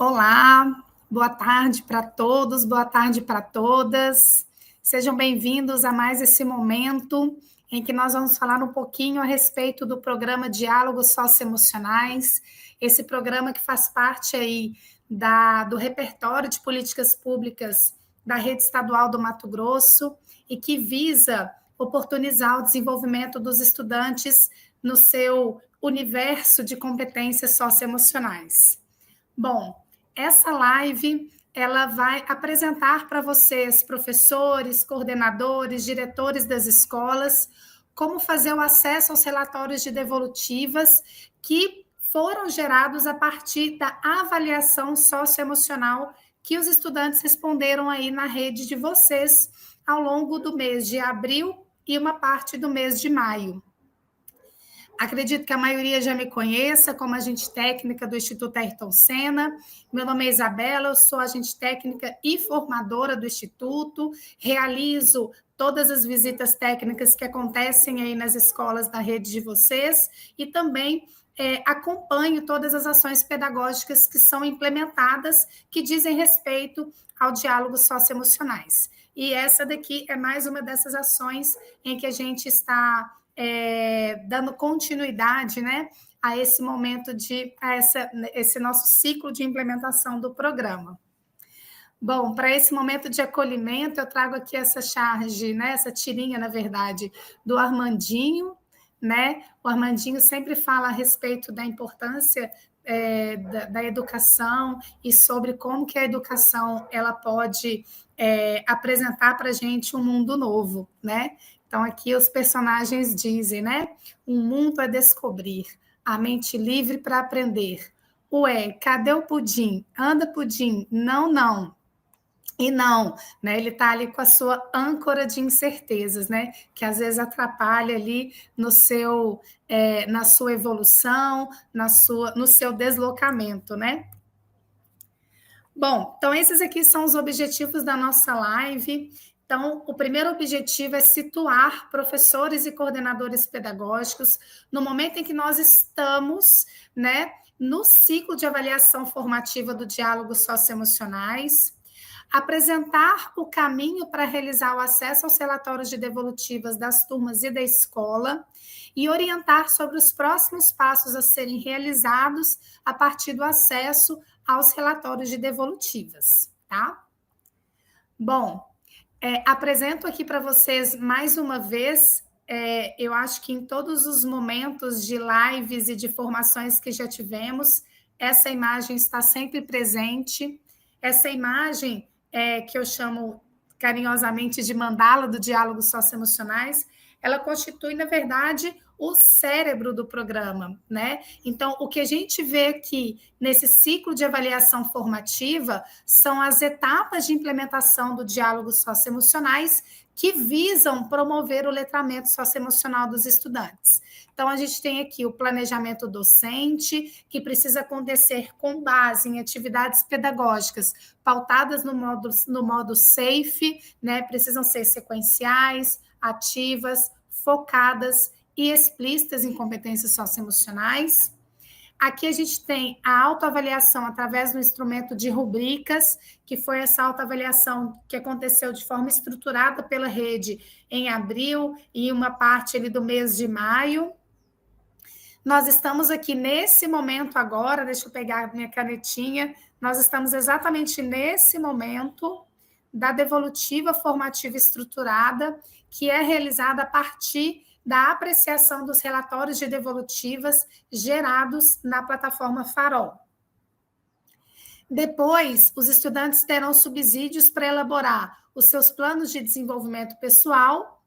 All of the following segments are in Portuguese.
Olá, boa tarde para todos, boa tarde para todas. Sejam bem-vindos a mais esse momento em que nós vamos falar um pouquinho a respeito do programa Diálogos Socioemocionais, esse programa que faz parte aí do repertório de políticas públicas da Rede Estadual do Mato Grosso e que visa oportunizar o desenvolvimento dos estudantes no seu universo de competências socioemocionais. Bom, essa live ela vai apresentar para vocês, professores, coordenadores, diretores das escolas, como fazer o acesso aos relatórios de devolutivas que foram gerados a partir da avaliação socioemocional que os estudantes responderam aí na rede de vocês ao longo do mês de abril e uma parte do mês de maio. Acredito que a maioria já me conheça como agente técnica do Instituto Ayrton Senna. Meu nome é Isabela, eu sou agente técnica e formadora do Instituto, realizo todas as visitas técnicas que acontecem aí nas escolas da rede de vocês e também acompanho todas as ações pedagógicas que são implementadas, que dizem respeito ao diálogo socioemocionais. E essa daqui é mais uma dessas ações em que a gente está dando continuidade, né, a esse momento esse nosso ciclo de implementação do programa. Bom, para esse momento de acolhimento, eu trago aqui essa charge, né, essa tirinha, na verdade, do Armandinho, né? O Armandinho sempre fala a respeito da importância da educação e sobre como que a educação ela pode apresentar para a gente um mundo novo, né? Então, aqui os personagens dizem, né? Um mundo a descobrir, a mente livre para aprender. Ué, cadê o pudim? Anda, pudim. Não, não. E não, né? Ele está ali com a sua âncora de incertezas, né? Que às vezes atrapalha ali na sua evolução, no seu deslocamento, né? Bom, então esses aqui são os objetivos da nossa live. Então, o primeiro objetivo é situar professores e coordenadores pedagógicos no momento em que nós estamos, né, no ciclo de avaliação formativa do diálogo socioemocionais, apresentar o caminho para realizar o acesso aos relatórios de devolutivas das turmas e da escola e orientar sobre os próximos passos a serem realizados a partir do acesso aos relatórios de devolutivas, tá? Bom, apresento aqui para vocês mais uma vez, eu acho que em todos os momentos de lives e de formações que já tivemos, essa imagem está sempre presente. Essa imagem, que eu chamo carinhosamente de mandala do diálogo socioemocionais, ela constitui, na verdade, o cérebro do programa, né? Então, o que a gente vê aqui nesse ciclo de avaliação formativa são as etapas de implementação do diálogo socioemocionais que visam promover o letramento socioemocional dos estudantes. Então, a gente tem aqui o planejamento docente, que precisa acontecer com base em atividades pedagógicas pautadas no modo SAFE, né? Precisam ser sequenciais, ativas, focadas e explícitas em competências socioemocionais. Aqui a gente tem a autoavaliação através do instrumento de rubricas, que foi essa autoavaliação que aconteceu de forma estruturada pela rede em abril e uma parte ali do mês de maio. Nós estamos aqui nesse momento agora, deixa eu pegar a minha canetinha, nós estamos exatamente nesse momento da devolutiva formativa estruturada, que é realizada a partir da apreciação dos relatórios de devolutivas gerados na plataforma Farol. Depois, os estudantes terão subsídios para elaborar os seus planos de desenvolvimento pessoal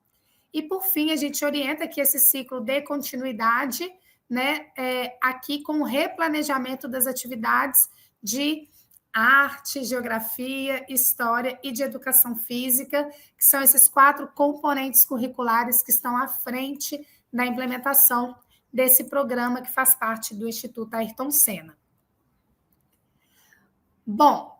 e, por fim, a gente orienta que esse ciclo dê continuidade, né, aqui com o replanejamento das atividades de arte, geografia, história e de educação física, que são esses 4 componentes curriculares que estão à frente da implementação desse programa que faz parte do Instituto Ayrton Senna. Bom,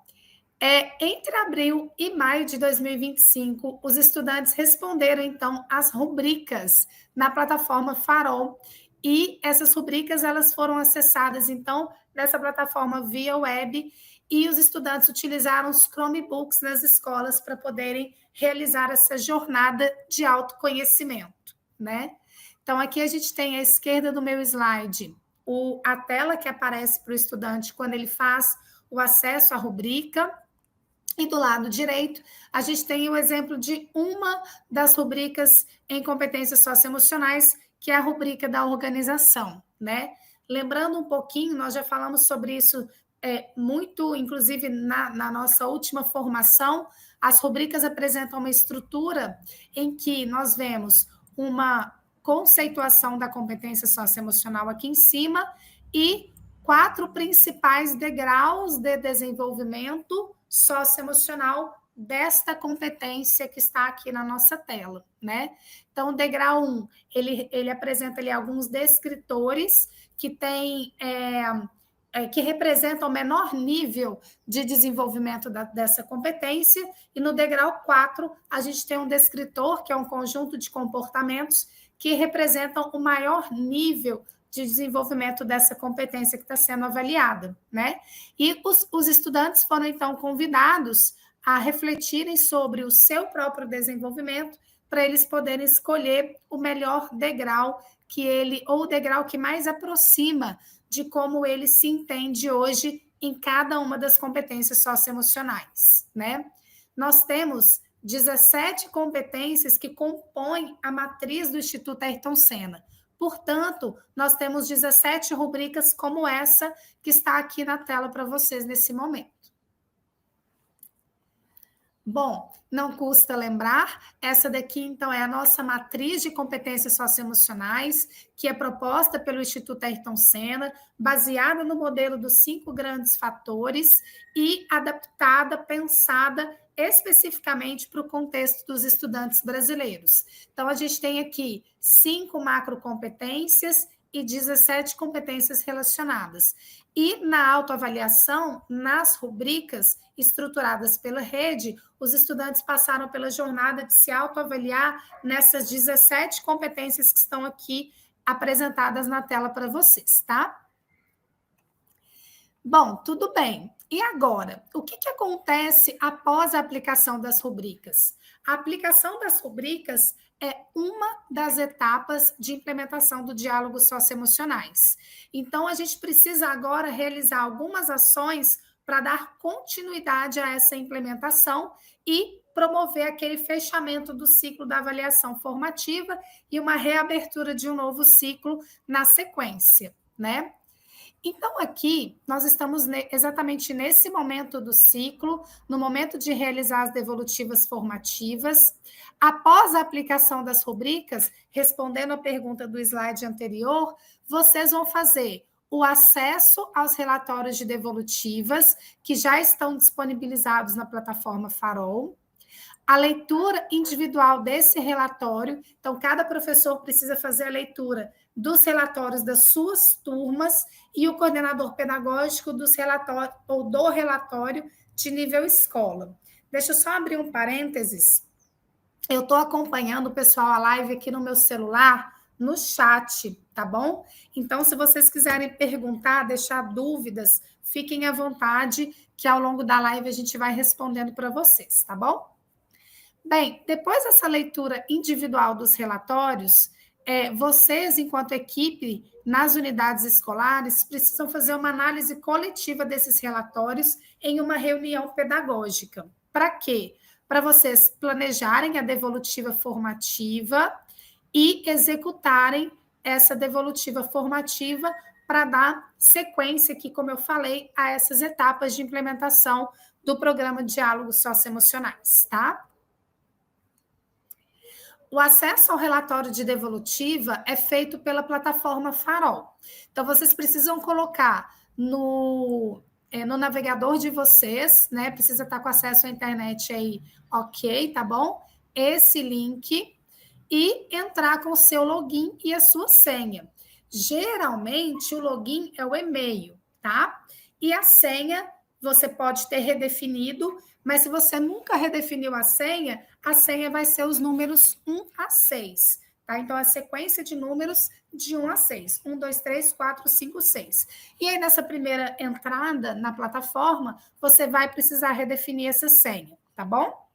entre abril e maio de 2025, os estudantes responderam, então, às rubricas na plataforma Farol, e essas rubricas elas foram acessadas, então, nessa plataforma via web, e os estudantes utilizaram os Chromebooks nas escolas para poderem realizar essa jornada de autoconhecimento, né? Então, aqui a gente tem à esquerda do meu slide a tela que aparece para o estudante quando ele faz o acesso à rubrica, e do lado direito, a gente tem o exemplo de uma das rubricas em competências socioemocionais, que é a rubrica da organização, né? Lembrando um pouquinho, nós já falamos sobre isso muito, inclusive na nossa última formação, as rubricas apresentam uma estrutura em que nós vemos uma conceituação da competência socioemocional aqui em cima e 4 principais degraus de desenvolvimento socioemocional desta competência que está aqui na nossa tela, né? Então, o degrau 1, ele apresenta ali alguns descritores que têm que representam o menor nível de desenvolvimento dessa competência, e no degrau 4, a gente tem um descritor, que é um conjunto de comportamentos que representam o maior nível de desenvolvimento dessa competência que está sendo avaliada, né? E os estudantes foram, então, convidados a refletirem sobre o seu próprio desenvolvimento para eles poderem escolher o melhor degrau ou o degrau que mais aproxima de como ele se entende hoje em cada uma das competências socioemocionais, né? Nós temos 17 competências que compõem a matriz do Instituto Ayrton Senna. Portanto, nós temos 17 rubricas como essa que está aqui na tela para vocês nesse momento. Bom, não custa lembrar, essa daqui, então, é a nossa matriz de competências socioemocionais, que é proposta pelo Instituto Ayrton Senna, baseada no modelo dos 5 grandes fatores e adaptada, pensada especificamente para o contexto dos estudantes brasileiros. Então, a gente tem aqui 5 macrocompetências e 17 competências relacionadas. E na autoavaliação, nas rubricas estruturadas pela rede, os estudantes passaram pela jornada de se autoavaliar nessas 17 competências que estão aqui apresentadas na tela para vocês, tá? Bom, tudo bem. E agora, o que acontece após a aplicação das rubricas? A aplicação das rubricas é uma das etapas de implementação do diálogo socioemocionais. Então, a gente precisa agora realizar algumas ações para dar continuidade a essa implementação e promover aquele fechamento do ciclo da avaliação formativa e uma reabertura de um novo ciclo na sequência, né? Então, aqui, nós estamos exatamente nesse momento do ciclo, no momento de realizar as devolutivas formativas. Após a aplicação das rubricas, respondendo a pergunta do slide anterior, vocês vão fazer o acesso aos relatórios de devolutivas, que já estão disponibilizados na plataforma Farol, a leitura individual desse relatório. Então, cada professor precisa fazer a leitura dos relatórios das suas turmas e o coordenador pedagógico dos relatórios ou do relatório de nível escola. Deixa eu só abrir um parênteses. Eu estou acompanhando o pessoal a live aqui no meu celular, no chat, tá bom? Então, se vocês quiserem perguntar, deixar dúvidas, fiquem à vontade, que ao longo da live a gente vai respondendo para vocês, tá bom? Bem, depois dessa leitura individual dos relatórios, vocês, enquanto equipe, nas unidades escolares, precisam fazer uma análise coletiva desses relatórios em uma reunião pedagógica. Para quê? Para vocês planejarem a devolutiva formativa e executarem essa devolutiva formativa para dar sequência aqui, como eu falei, a essas etapas de implementação do programa de Diálogos Socioemocionais, tá? O acesso ao relatório de devolutiva é feito pela plataforma Farol. Então, vocês precisam colocar no navegador de vocês, né? Precisa estar com acesso à internet aí, ok, tá bom? Esse link e entrar com o seu login e a sua senha. Geralmente, o login é o e-mail, tá? E a senha você pode ter redefinido, mas se você nunca redefiniu a senha vai ser os números 1 a 6, tá? Então, a sequência de números de 1 a 6. 1, 2, 3, 4, 5, 6. E aí, nessa primeira entrada na plataforma, você vai precisar redefinir essa senha, tá bom?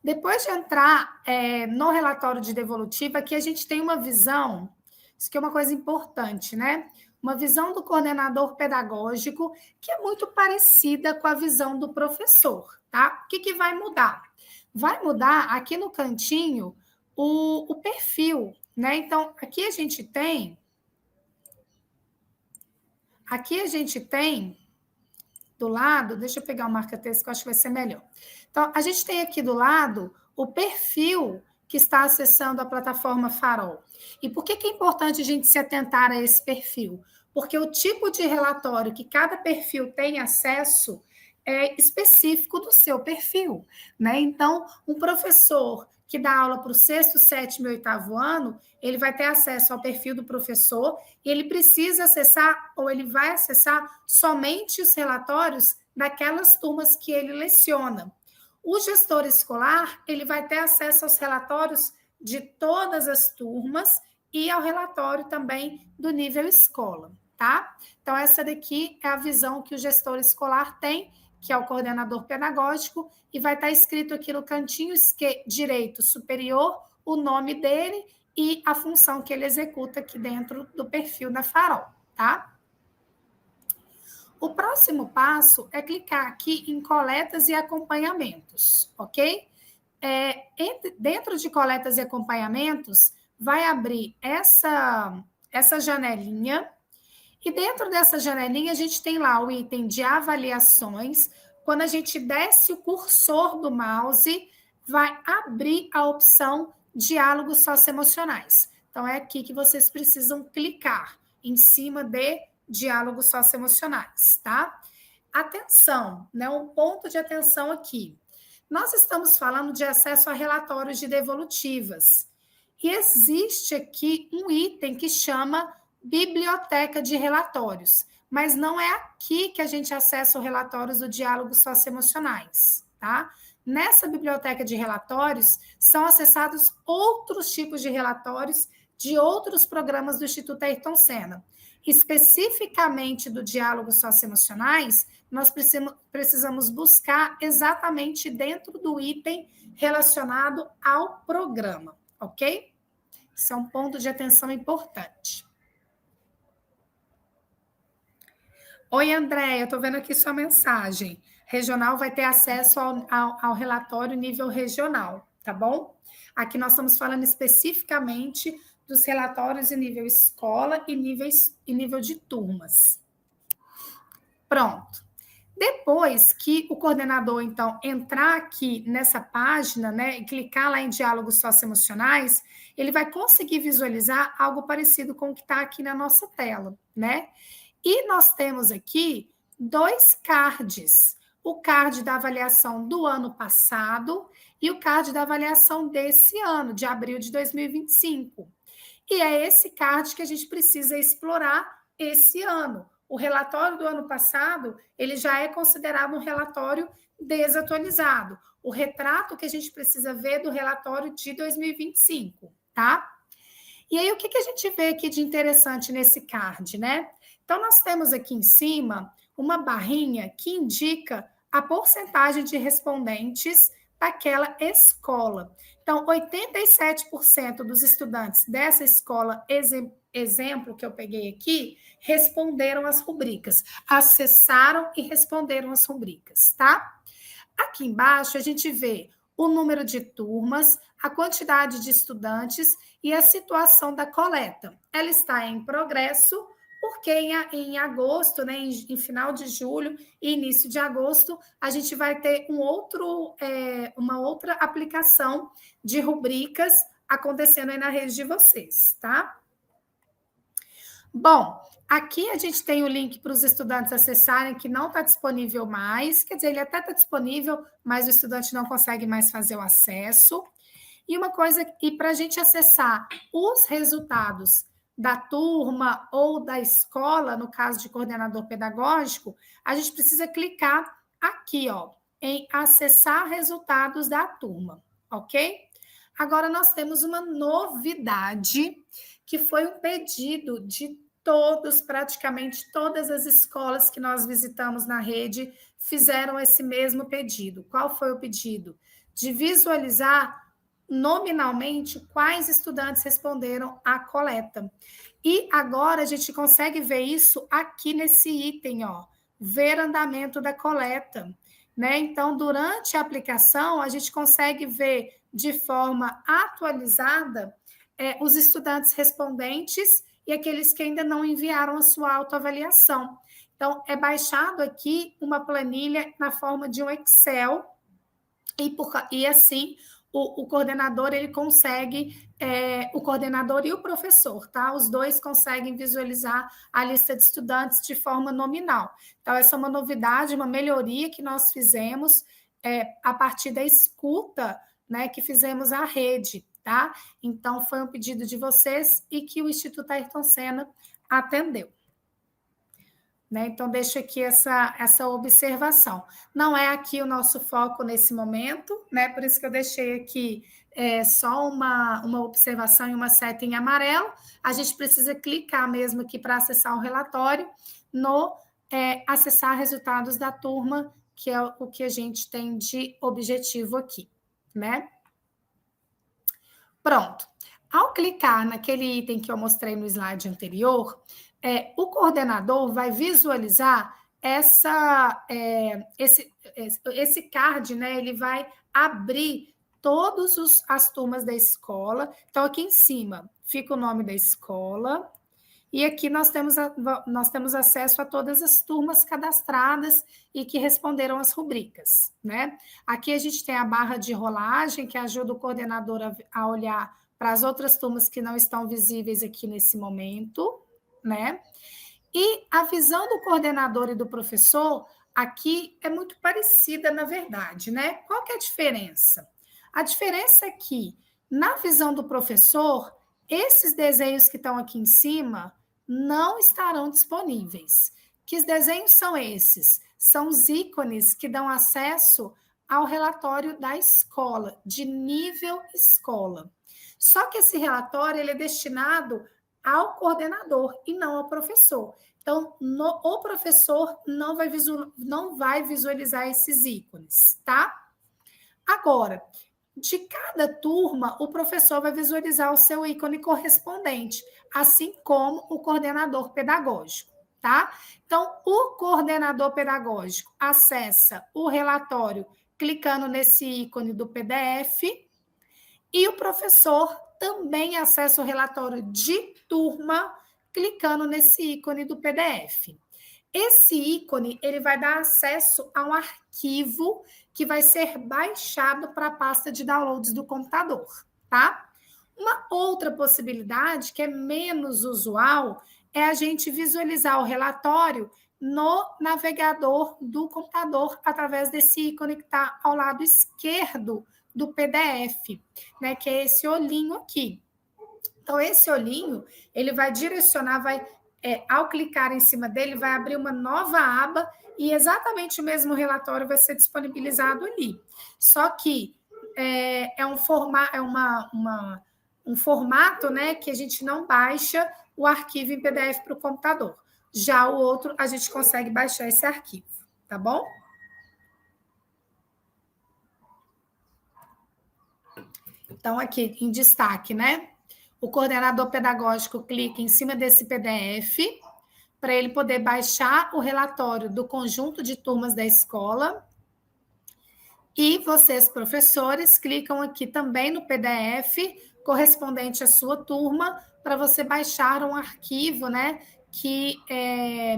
Depois de entrar no relatório de devolutiva, aqui a gente tem uma visão, isso aqui é uma coisa importante, né? Uma visão do coordenador pedagógico que é muito parecida com a visão do professor, tá? O que vai mudar? Vai mudar aqui no cantinho o perfil, né? Então, aqui a gente tem do lado, deixa eu pegar o marca-texto que eu acho que vai ser melhor. Então, a gente tem aqui do lado o perfil que está acessando a plataforma Farol. E por que é importante a gente se atentar a esse perfil? Porque o tipo de relatório que cada perfil tem acesso é específico do seu perfil, né? Então, um professor que dá aula para o 6º, 7º e 8º ano, ele vai ter acesso ao perfil do professor e ele precisa acessar, ou ele vai acessar, somente os relatórios daquelas turmas que ele leciona. O gestor escolar, ele vai ter acesso aos relatórios de todas as turmas e ao relatório também do nível escola, tá? Então, essa daqui é a visão que o gestor escolar tem, que é o coordenador pedagógico, e vai estar escrito aqui no cantinho direito superior o nome dele e a função que ele executa aqui dentro do perfil da Farol, tá? O próximo passo é clicar aqui em coletas e acompanhamentos, ok? Dentro de coletas e acompanhamentos, vai abrir essa janelinha, e dentro dessa janelinha a gente tem lá o item de avaliações. Quando a gente desce o cursor do mouse, vai abrir a opção diálogos socioemocionais. Então, é aqui que vocês precisam clicar, em cima de diálogos socioemocionais, tá? Atenção, né? Um ponto de atenção aqui. Nós estamos falando de acesso a relatórios de devolutivas. E existe aqui um item que chama biblioteca de relatórios, mas não é aqui que a gente acessa os relatórios do diálogos socioemocionais, tá? Nessa biblioteca de relatórios são acessados outros tipos de relatórios de outros programas do Instituto Ayrton Senna. Especificamente do diálogos socioemocionais, nós precisamos buscar exatamente dentro do item relacionado ao programa, ok? Isso é um ponto de atenção importante. Oi, André, eu estou vendo aqui sua mensagem. Regional vai ter acesso ao relatório nível regional, tá bom? Aqui nós estamos falando especificamente dos relatórios em nível escola e nível de turmas. Pronto. Depois que o coordenador, então, entrar aqui nessa página, né, e clicar lá em diálogos socioemocionais, ele vai conseguir visualizar algo parecido com o que está aqui na nossa tela, né? E nós temos aqui 2 cards. O card da avaliação do ano passado e o card da avaliação desse ano, de abril de 2025. E é esse card que a gente precisa explorar esse ano. O relatório do ano passado, ele já é considerado um relatório desatualizado. O retrato que a gente precisa ver do relatório de 2025, tá? E aí, o que a gente vê aqui de interessante nesse card, né? Então, nós temos aqui em cima uma barrinha que indica a porcentagem de respondentes daquela escola. Então, 87% dos estudantes dessa escola, exemplo que eu peguei aqui, responderam as rubricas, acessaram e responderam as rubricas, tá? Aqui embaixo, a gente vê o número de turmas, a quantidade de estudantes e a situação da coleta. Ela está em progresso, porque em agosto, né, em final de julho e início de agosto, a gente vai ter uma outra aplicação de rubricas acontecendo aí na rede de vocês, tá? Bom, aqui a gente tem o link para os estudantes acessarem, que não está disponível mais, quer dizer, ele até está disponível, mas o estudante não consegue mais fazer o acesso. E uma coisa, e para a gente acessar os resultados da turma ou da escola, no caso de coordenador pedagógico, a gente precisa clicar aqui, ó, em acessar resultados da turma, ok? Agora nós temos uma novidade, que foi um pedido de todos, praticamente todas as escolas que nós visitamos na rede fizeram esse mesmo pedido. Qual foi o pedido? De visualizar nominalmente quais estudantes responderam à coleta. E agora a gente consegue ver isso aqui nesse item, ó, ver andamento da coleta, né? Então, durante a aplicação, a gente consegue ver de forma atualizada os estudantes respondentes e aqueles que ainda não enviaram a sua autoavaliação. Então, é baixado aqui uma planilha na forma de um Excel e assim o coordenador ele consegue, o coordenador e o professor, tá? Os dois conseguem visualizar a lista de estudantes de forma nominal. Então, essa é uma novidade, uma melhoria que nós fizemos a partir da escuta, né, que fizemos à rede, tá? Então, foi um pedido de vocês e que o Instituto Ayrton Senna atendeu. Né? Então, deixo aqui essa observação. Não é aqui o nosso foco nesse momento, né? Por isso que eu deixei aqui só uma observação e uma seta em amarelo. A gente precisa clicar mesmo aqui para acessar o relatório no acessar resultados da turma, que é o que a gente tem de objetivo aqui, né? Pronto. Ao clicar naquele item que eu mostrei no slide anterior, o coordenador vai visualizar esse card, né? Ele vai abrir todas as turmas da escola. Então, aqui em cima fica o nome da escola, e aqui nós temos acesso a todas as turmas cadastradas e que responderam as rubricas, né? Aqui a gente tem a barra de rolagem, que ajuda o coordenador a olhar para as outras turmas que não estão visíveis aqui nesse momento, né? E a visão do coordenador e do professor aqui é muito parecida, na verdade, né? Qual que é a diferença? A diferença é que, na visão do professor, esses desenhos que estão aqui em cima não estarão disponíveis. Que desenhos são esses? São os ícones que dão acesso ao relatório da escola, de nível escola. Só que esse relatório ele é destinado ao coordenador e não ao professor. Então, o professor não vai visualizar esses ícones, tá? Agora, de cada turma, o professor vai visualizar o seu ícone correspondente, assim como o coordenador pedagógico, tá? Então, o coordenador pedagógico acessa o relatório clicando nesse ícone do PDF e o professor também acessa o relatório de turma clicando nesse ícone do PDF. Esse ícone ele vai dar acesso a um arquivo que vai ser baixado para a pasta de downloads do computador, tá? Uma outra possibilidade, que é menos usual, é a gente visualizar o relatório no navegador do computador através desse ícone que está ao lado esquerdo do PDF, né? Que é esse olhinho aqui. Então, esse olhinho, ele vai direcionar, ao clicar em cima dele, vai abrir uma nova aba e exatamente o mesmo relatório vai ser disponibilizado ali. Só que um formato, né, que a gente não baixa o arquivo em PDF para o computador. Já o outro, a gente consegue baixar esse arquivo, tá bom? Então, aqui em destaque, né? O coordenador pedagógico clica em cima desse PDF para ele poder baixar o relatório do conjunto de turmas da escola. E vocês, professores, clicam aqui também no PDF correspondente à sua turma para você baixar um arquivo, né, que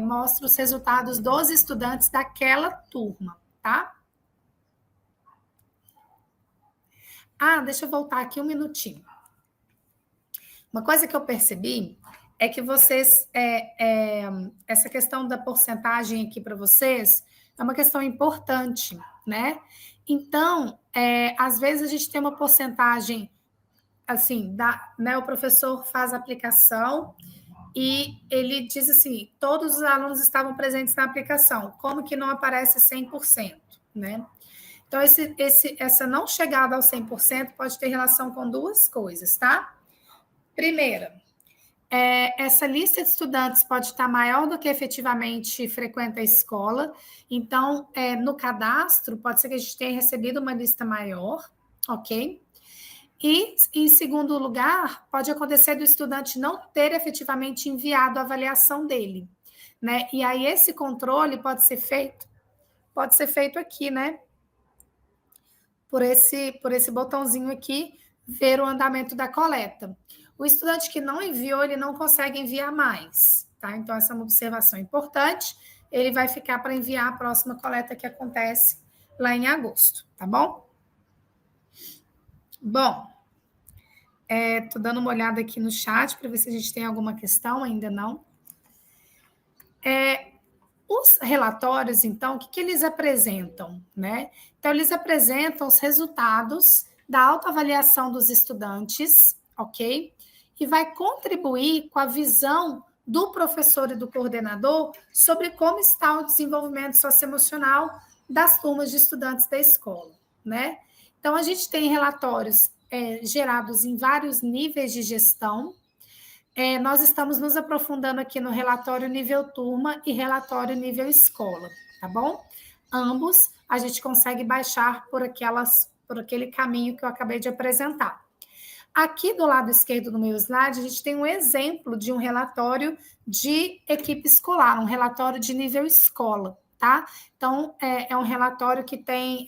mostra os resultados dos estudantes daquela turma, tá? Deixa eu voltar aqui um minutinho. Uma coisa que eu percebi é que vocês, essa questão da porcentagem aqui para vocês é uma questão importante, né? Então, às vezes a gente tem uma porcentagem, assim, né, o professor faz a aplicação e ele diz assim, todos os alunos estavam presentes na aplicação, como que não aparece 100%, né? Então, essa não chegada ao 100% pode ter relação com duas coisas, tá? Primeira, essa lista de estudantes pode estar maior do que efetivamente frequenta a escola. Então, no cadastro, pode ser que a gente tenha recebido uma lista maior, ok? E, em segundo lugar, pode acontecer do estudante não ter efetivamente enviado a avaliação dele, né? E aí, esse controle pode ser feito aqui, né? Por esse botãozinho aqui, ver o andamento da coleta. O estudante que não enviou, ele não consegue enviar mais, tá? Então, essa é uma observação importante. Ele vai ficar para enviar a próxima coleta que acontece lá em agosto, tá bom? Bom, tô dando uma olhada aqui no chat para ver se a gente tem alguma questão, ainda não. Os relatórios, então, o que eles apresentam, né? Então, eles apresentam os resultados da autoavaliação dos estudantes, ok? E vai contribuir com a visão do professor e do coordenador sobre como está o desenvolvimento socioemocional das turmas de estudantes da escola, né? Então, a gente tem relatórios gerados em vários níveis de gestão. Nós estamos nos aprofundando aqui no relatório nível turma e relatório nível escola, tá bom? Ambos a gente consegue baixar por aquele caminho que eu acabei de apresentar. Aqui do lado esquerdo do meu slide, a gente tem um exemplo de um relatório de equipe escolar, um relatório de nível escola, tá? Então, é um relatório que tem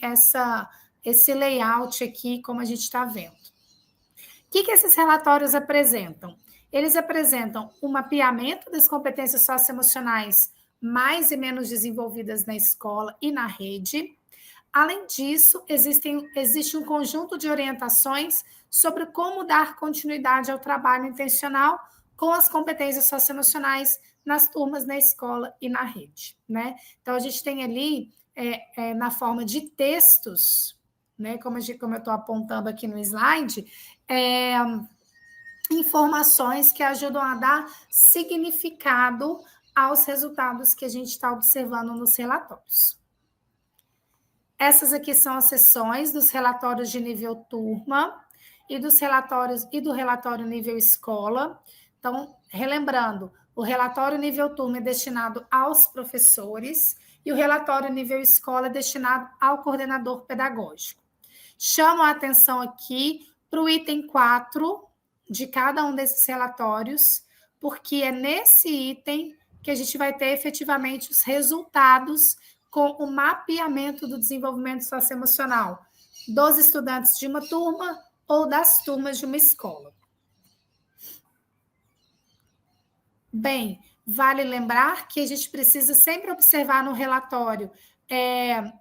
esse layout aqui, como a gente está vendo. O que esses relatórios apresentam? Eles apresentam um mapeamento das competências socioemocionais mais e menos desenvolvidas na escola e na rede. Além disso, existe um conjunto de orientações sobre como dar continuidade ao trabalho intencional com as competências socioemocionais nas turmas, na escola e na rede, né? Então, a gente tem ali, na forma de textos, né, como eu estou apontando aqui no slide, informações que ajudam a dar significado aos resultados que a gente está observando nos relatórios. Essas aqui são as seções dos relatórios de nível turma e do relatório nível escola. Então, relembrando, o relatório nível turma é destinado aos professores e o relatório nível escola é destinado ao coordenador pedagógico. Chamo a atenção aqui para o item 4 de cada um desses relatórios, porque é nesse item que a gente vai ter efetivamente os resultados com o mapeamento do desenvolvimento socioemocional dos estudantes de uma turma ou das turmas de uma escola. Bem, vale lembrar que a gente precisa sempre observar no relatório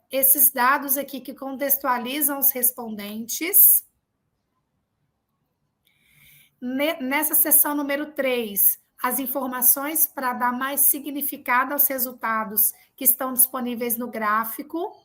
esses dados aqui que contextualizam os respondentes. Nessa seção número 3, as informações para dar mais significado aos resultados que estão disponíveis no gráfico.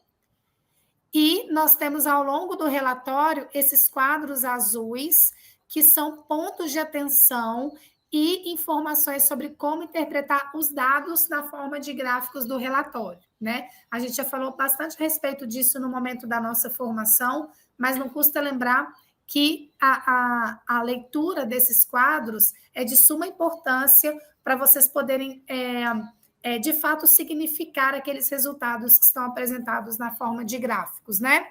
E nós temos, ao longo do relatório, esses quadros azuis, que são pontos de atenção e informações sobre como interpretar os dados na forma de gráficos do relatório, né? A gente já falou bastante a respeito disso no momento da nossa formação, mas não custa lembrar que a leitura desses quadros é de suma importância para vocês poderem, de fato, significar aqueles resultados que estão apresentados na forma de gráficos, né?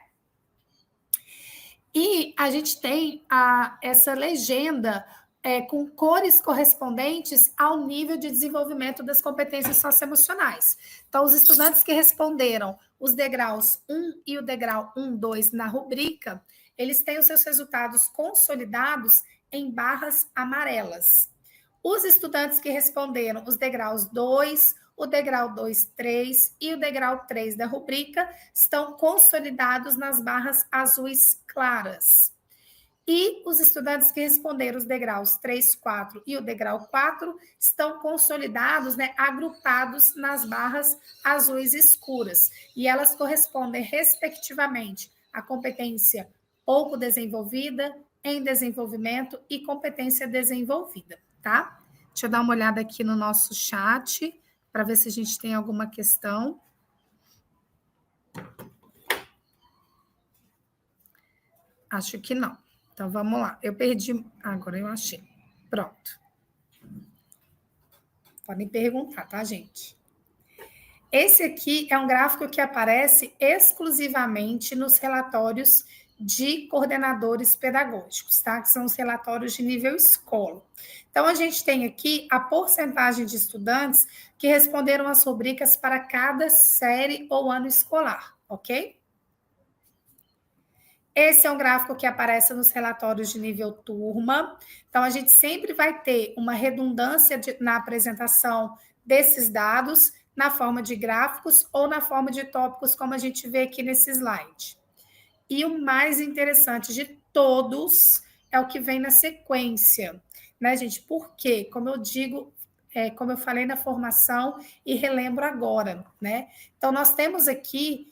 E a gente tem essa legenda com cores correspondentes ao nível de desenvolvimento das competências socioemocionais. Então, os estudantes que responderam os degraus 1 e o degrau 1, 2 na rubrica, eles têm os seus resultados consolidados em barras amarelas. Os estudantes que responderam os degraus 2, o degrau 2, 3 e o degrau 3 da rubrica estão consolidados nas barras azuis claras. E os estudantes que responderam os degraus 3, 4 e o degrau 4 estão consolidados, né, agrupados nas barras azuis escuras. E elas correspondem, respectivamente, à competência pouco desenvolvida, em desenvolvimento e competência desenvolvida, tá? Deixa eu dar uma olhada aqui no nosso chat para ver se a gente tem alguma questão. Acho que não. Então, vamos lá. Eu perdi. Agora eu achei. Pronto. Podem perguntar, tá, gente? Esse aqui é um gráfico que aparece exclusivamente nos relatórios de coordenadores pedagógicos, tá? Que são os relatórios de nível escola. Então, a gente tem aqui a porcentagem de estudantes que responderam as rubricas para cada série ou ano escolar, ok? Esse é um gráfico que aparece nos relatórios de nível turma. Então, a gente sempre vai ter uma redundância na apresentação desses dados, na forma de gráficos ou na forma de tópicos, como a gente vê aqui nesse slide. E o mais interessante de todos é o que vem na sequência, né, gente? Porque, como eu digo, como eu falei na formação e relembro agora, né? Então, nós temos aqui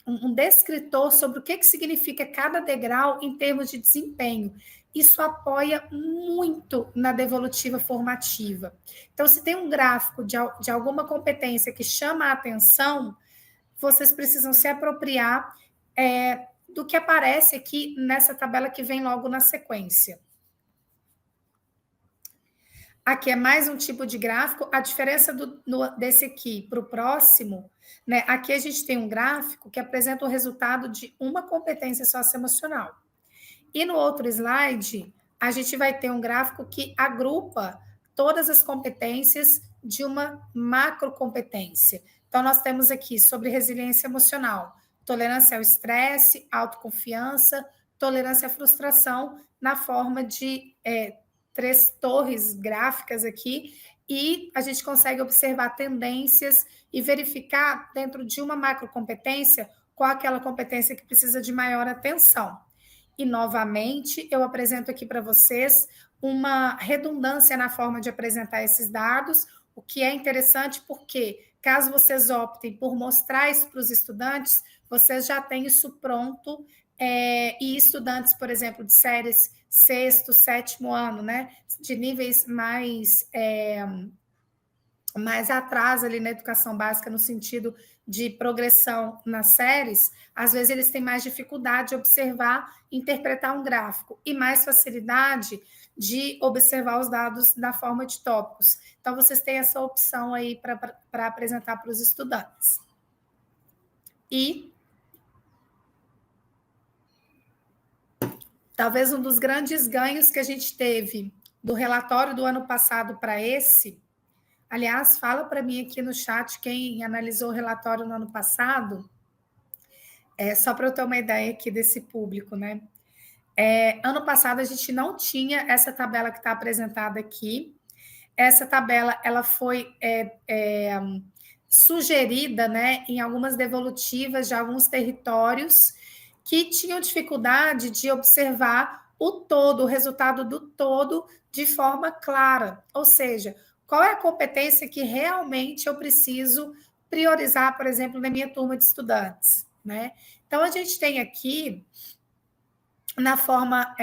um descritor sobre o que significa cada degrau em termos de desempenho. Isso apoia muito na devolutiva formativa. Então, se tem um gráfico de alguma competência que chama a atenção, vocês precisam se apropriar do que aparece aqui nessa tabela que vem logo na sequência. Aqui é mais um tipo de gráfico. A diferença desse aqui para o próximo, né? Aqui a gente tem um gráfico que apresenta o resultado de uma competência socioemocional. E no outro slide, a gente vai ter um gráfico que agrupa todas as competências de uma macrocompetência. Então, nós temos aqui sobre resiliência emocional, tolerância ao estresse, autoconfiança, tolerância à frustração, na forma de 3 torres gráficas aqui, e a gente consegue observar tendências e verificar dentro de uma macrocompetência qual aquela competência que precisa de maior atenção. E, novamente, eu apresento aqui para vocês uma redundância na forma de apresentar esses dados, o que é interessante porque, caso vocês optem por mostrar isso para os estudantes, vocês já têm isso pronto, e estudantes, por exemplo, de séries 6º, 7º ano, né, de níveis mais atrás ali na educação básica, no sentido de progressão nas séries, às vezes eles têm mais dificuldade de observar, interpretar um gráfico e mais facilidade de observar os dados da forma de tópicos. Então, vocês têm essa opção aí para apresentar para os estudantes. E talvez um dos grandes ganhos que a gente teve do relatório do ano passado para esse. Aliás, fala para mim aqui no chat quem analisou o relatório no ano passado, só para eu ter uma ideia aqui desse público, né? Ano passado a gente não tinha essa tabela que está apresentada aqui. Essa tabela ela foi sugerida, né, em algumas devolutivas de alguns territórios que tinham dificuldade de observar o todo, o resultado do todo de forma clara, ou seja, qual é a competência que realmente eu preciso priorizar, por exemplo, na minha turma de estudantes, né? Então, a gente tem aqui, na forma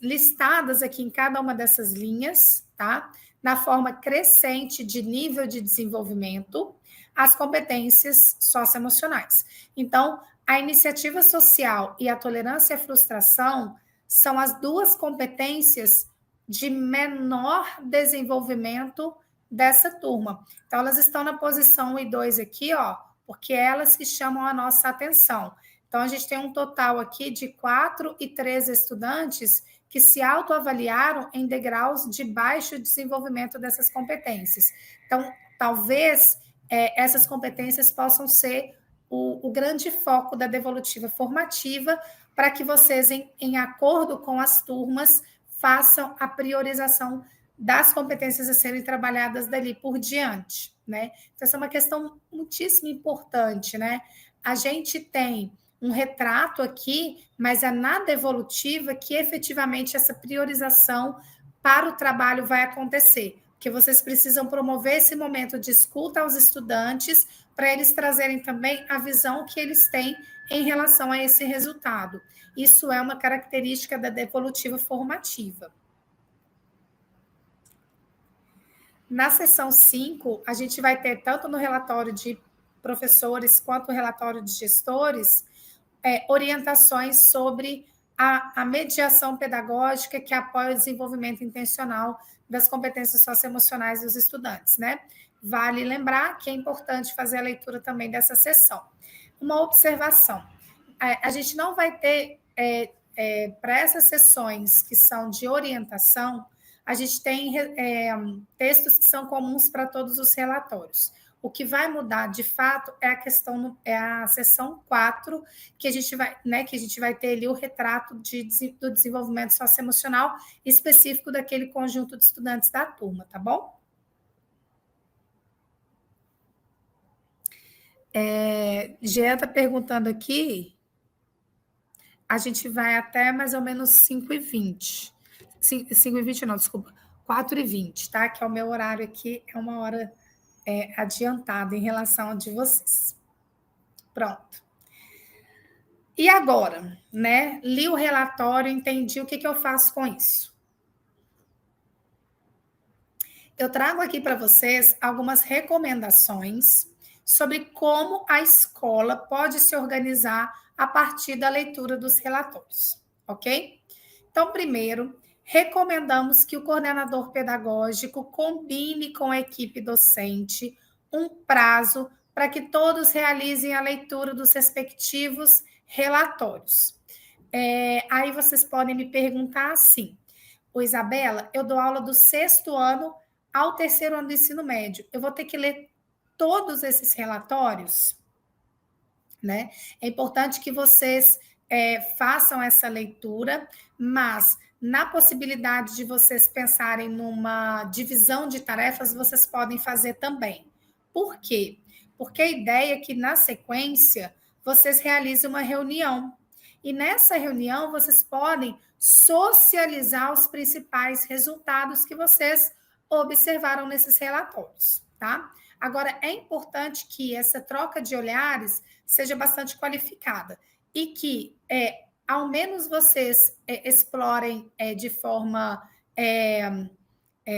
listadas aqui em cada uma dessas linhas, tá? Na forma crescente de nível de desenvolvimento, as competências socioemocionais. Então, a iniciativa social e a tolerância à frustração são as duas competências de menor desenvolvimento dessa turma. Então, elas estão na posição 1 e 2 aqui, ó, porque elas que chamam a nossa atenção. Então, a gente tem um total aqui de 4 e 3 estudantes que se autoavaliaram em degraus de baixo desenvolvimento dessas competências. Então, talvez essas competências possam ser o grande foco da devolutiva formativa para que vocês, em acordo com as turmas, façam a priorização das competências a serem trabalhadas dali por diante, né? Então, essa é uma questão muitíssimo importante, né? A gente tem um retrato aqui, mas é na devolutiva que efetivamente essa priorização para o trabalho vai acontecer, porque vocês precisam promover esse momento de escuta aos estudantes para eles trazerem também a visão que eles têm em relação a esse resultado. Isso é uma característica da devolutiva formativa. Na seção 5, a gente vai ter, tanto no relatório de professores quanto no relatório de gestores, orientações sobre a mediação pedagógica que apoia o desenvolvimento intencional das competências socioemocionais dos estudantes, né? Vale lembrar que é importante fazer a leitura também dessa sessão. Uma observação: a gente não vai ter, para essas sessões que são de orientação, a gente tem textos que são comuns para todos os relatórios. O que vai mudar, de fato, é a questão, é a seção 4, que a gente vai ter ali o retrato do desenvolvimento socioemocional específico daquele conjunto de estudantes da turma, tá bom? Jean está perguntando aqui, a gente vai até mais ou menos 5h20. 5h20 não, desculpa, 4h20, tá? Que é o meu horário aqui, é uma hora adiantada em relação ao de vocês. Pronto. E agora, né? Li o relatório, entendi o que eu faço com isso. Eu trago aqui para vocês algumas recomendações sobre como a escola pode se organizar a partir da leitura dos relatórios, ok? Então, primeiro, recomendamos que o coordenador pedagógico combine com a equipe docente um prazo para que todos realizem a leitura dos respectivos relatórios. Aí vocês podem me perguntar assim: Isabela, eu dou aula do 6º ano ao 3º ano do ensino médio, eu vou ter que ler todos esses relatórios? Né? É importante que vocês façam essa leitura, mas na possibilidade de vocês pensarem numa divisão de tarefas, vocês podem fazer também. Por quê? Porque a ideia é que, na sequência, vocês realizem uma reunião. E nessa reunião, vocês podem socializar os principais resultados que vocês observaram nesses relatórios, tá? Agora, é importante que essa troca de olhares seja bastante qualificada e que, ao menos vocês explorem de forma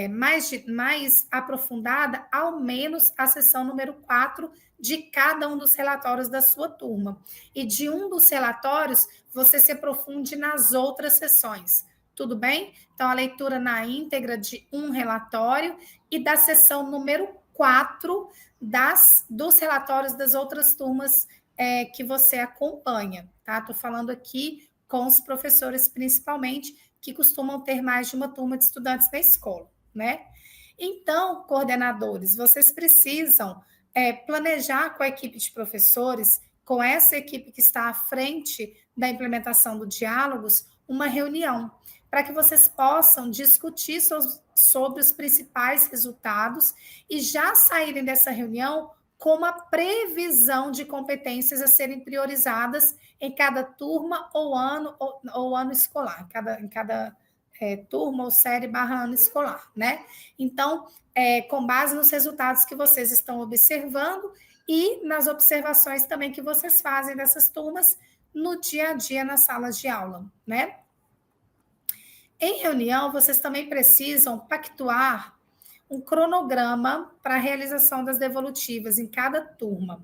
mais aprofundada, ao menos a sessão número 4 de cada um dos relatórios da sua turma. E de um dos relatórios, você se aprofunde nas outras sessões. Tudo bem? Então, a leitura na íntegra de um relatório e da sessão número 4 dos relatórios das outras turmas que você acompanha, tá? Estou falando aqui com os professores, principalmente, que costumam ter mais de uma turma de estudantes na escola, né? Então, coordenadores, vocês precisam planejar com a equipe de professores, com essa equipe que está à frente da implementação do Diálogos, uma reunião, para que vocês possam discutir sobre os principais resultados e já saírem dessa reunião com uma previsão de competências a serem priorizadas em cada turma ou ano escolar, em cada turma ou série / ano escolar, né? Então, com base nos resultados que vocês estão observando e nas observações também que vocês fazem dessas turmas no dia a dia nas salas de aula, né? Em reunião, vocês também precisam pactuar um cronograma para a realização das devolutivas em cada turma